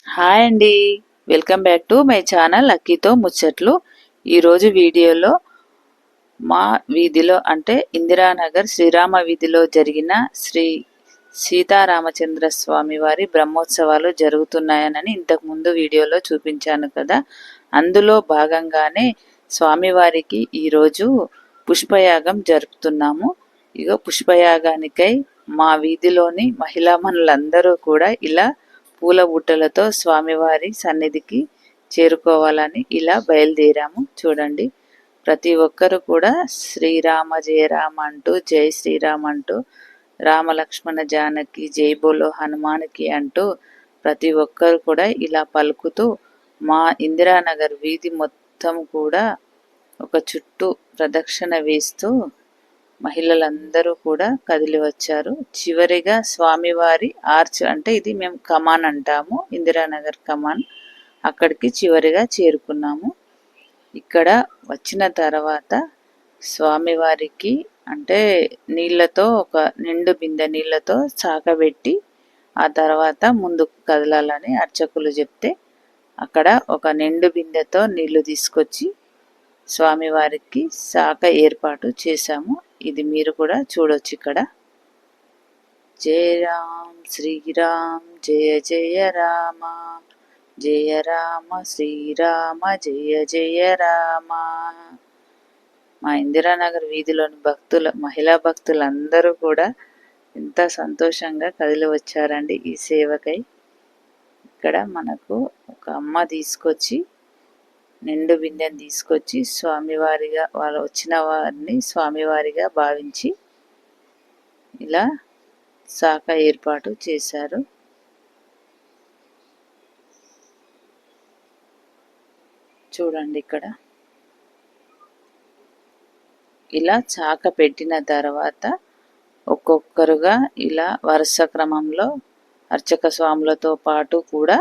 Hi అండి. Welcome back to my channel అక్కితో ముచ్చట్లు. ఈరోజు వీడియోలో మా వీధిలో అంటే ఇందిరానగర్ శ్రీరామ వీధిలో జరిగిన శ్రీ సీతారామచంద్ర స్వామి వారి బ్రహ్మోత్సవాలు జరుగుతున్నాయని ఇంతకుముందు వీడియోలో చూపించాను కదా. అందులో భాగంగానే స్వామివారికి ఈరోజు పుష్పయాగం జరుపుతున్నాము. ఇగో పుష్పయాగానికై మా వీధిలోని మహిళా మనులందరూ కూడా ఇలా పూల బుట్టలతో స్వామివారి సన్నిధికి చేరుకోవాలని ఇలా బయలుదేరాము. చూడండి, ప్రతి ఒక్కరు కూడా శ్రీరామ జయ రామ అంటూ, జై శ్రీరామ్ అంటూ, రామలక్ష్మణ జానకి జై బోలో హనుమానికి అంటూ ప్రతి ఒక్కరు కూడా ఇలా పలుకుతూ మా ఇందిరానగర్ వీధి మొత్తం కూడా ఒక చుట్టూ ప్రదక్షిణ వేస్తూ మహిళలందరూ కూడా కదిలి వచ్చారు. చివరిగా స్వామివారి ఆర్చ్ అంటే ఇది మేము కమాన్ అంటాము, ఇందిరానగర్ కమాన్, అక్కడికి చివరిగా చేరుకున్నాము. ఇక్కడ వచ్చిన తర్వాత స్వామివారికి అంటే నీళ్ళతో ఒక నిండు బిందె నీళ్ళతో చాకబెట్టి ఆ తర్వాత ముందుకు కదలాలని అర్చకులు చెప్తే అక్కడ ఒక నిండు బిందెతో నీళ్లు తీసుకొచ్చి స్వామివారికి శాఖ ఏర్పాటు చేశాము. ఇది మీరు కూడా చూడొచ్చు ఇక్కడ. జయ రామ్ శ్రీరామ్ జయ జయ రామ, జయ రామ శ్రీరామ జయ జయ రామ. మా ఇందిరానగర్ వీధిలోని మహిళా భక్తులందరూ కూడా ఎంత సంతోషంగా కదిలి వచ్చారండి ఈ సేవకై. ఇక్కడ మనకు ఒక అమ్మ తీసుకొచ్చి నిండు బిందెని తీసుకొచ్చి స్వామివారిగా వాళ్ళు వచ్చిన వారిని స్వామివారిగా భావించి ఇలా శాఖ ఏర్పాటు చేశారు. చూడండి, ఇక్కడ ఇలా చాక పెట్టిన తర్వాత ఒక్కొక్కరుగా ఇలా వరుస క్రమంలో అర్చక స్వాములతో పాటు కూడా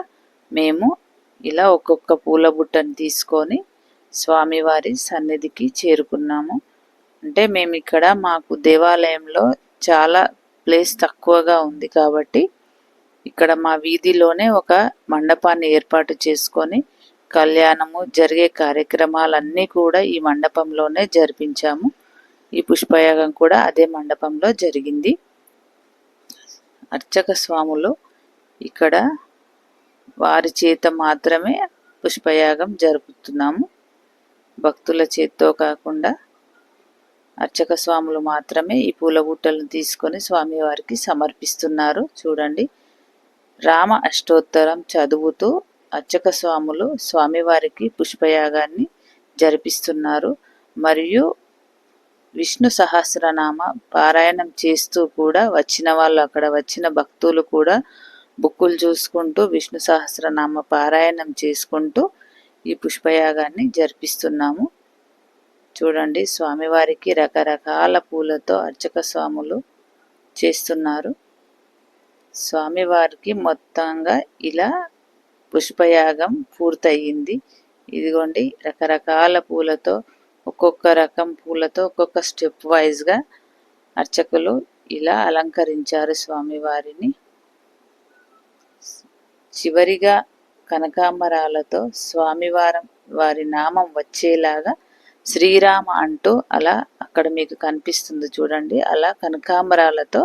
మేము ఇలా ఒక్కొక్క పూల బుట్టను తీసుకొని స్వామివారి సన్నిధికి చేరుకున్నాము. అంటే మేము ఇక్కడ మాకు దేవాలయంలో చాలా ప్లేస్ తక్కువగా ఉంది కాబట్టి ఇక్కడ మా వీధిలోనే ఒక మండపాన్ని ఏర్పాటు చేసుకొని కళ్యాణము జరిగే కార్యక్రమాలన్నీ కూడా ఈ మండపంలోనే జరిపించాము. ఈ పుష్పయాగం కూడా అదే మండపంలో జరిగింది. అర్చక స్వాములు ఇక్కడ వారి చేత మాత్రమే పుష్పయాగం జరుపుతున్నాము. భక్తుల చేత్తో కాకుండా అర్చక స్వాములు మాత్రమే ఈ పూల బుట్టలను తీసుకొని స్వామివారికి సమర్పిస్తున్నారు. చూడండి, రామ అష్టోత్తరం చదువుతూ అర్చక స్వాములు స్వామివారికి పుష్పయాగాన్ని జరిపిస్తున్నారు. మరియు విష్ణు సహస్రనామ పారాయణం చేస్తూ కూడా వచ్చిన వాళ్ళు, అక్కడ వచ్చిన భక్తులు కూడా బుక్కులు చూసుకుంటూ విష్ణు సహస్రనామ పారాయణం చేసుకుంటూ ఈ పుష్పయాగాన్ని జరిపిస్తున్నాము. చూడండి, స్వామివారికి రకరకాల పూలతో అర్చక స్వాములు చేస్తున్నారు. స్వామివారికి మొత్తంగా ఇలా పుష్పయాగం పూర్తయింది. ఇదిగోండి, రకరకాల పూలతో ఒక్కొక్క రకం పూలతో ఒక్కొక్క స్టెప్ వైజ్గా అర్చకులు ఇలా అలంకరించారు స్వామివారిని. చివరిగా కనకాంబరాలతో వారి నామం వచ్చేలాగా శ్రీరామ అంటూ అలా అక్కడ మీకు కనిపిస్తుంది చూడండి, అలా కనకాంబరాలతో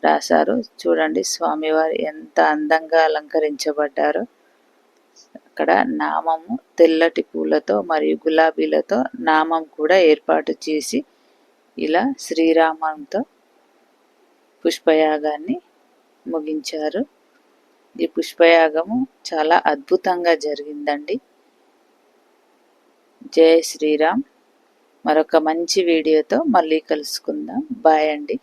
రాశారు. చూడండి, స్వామివారు ఎంత అందంగా అలంకరించబడ్డారో. అక్కడ నామము తెల్లటి పూలతో మరియు గులాబీలతో నామం కూడా ఏర్పాటు చేసి ఇలా శ్రీరామంతో పుష్పయాగాన్ని ముగించారు. ఈ పుష్పయాగము చాలా అద్భుతంగా జరిగిందండి. జై శ్రీరామ్. మరొక మంచి వీడియోతో మళ్ళీ కలుసుకుందాం. బాయ్ అండి.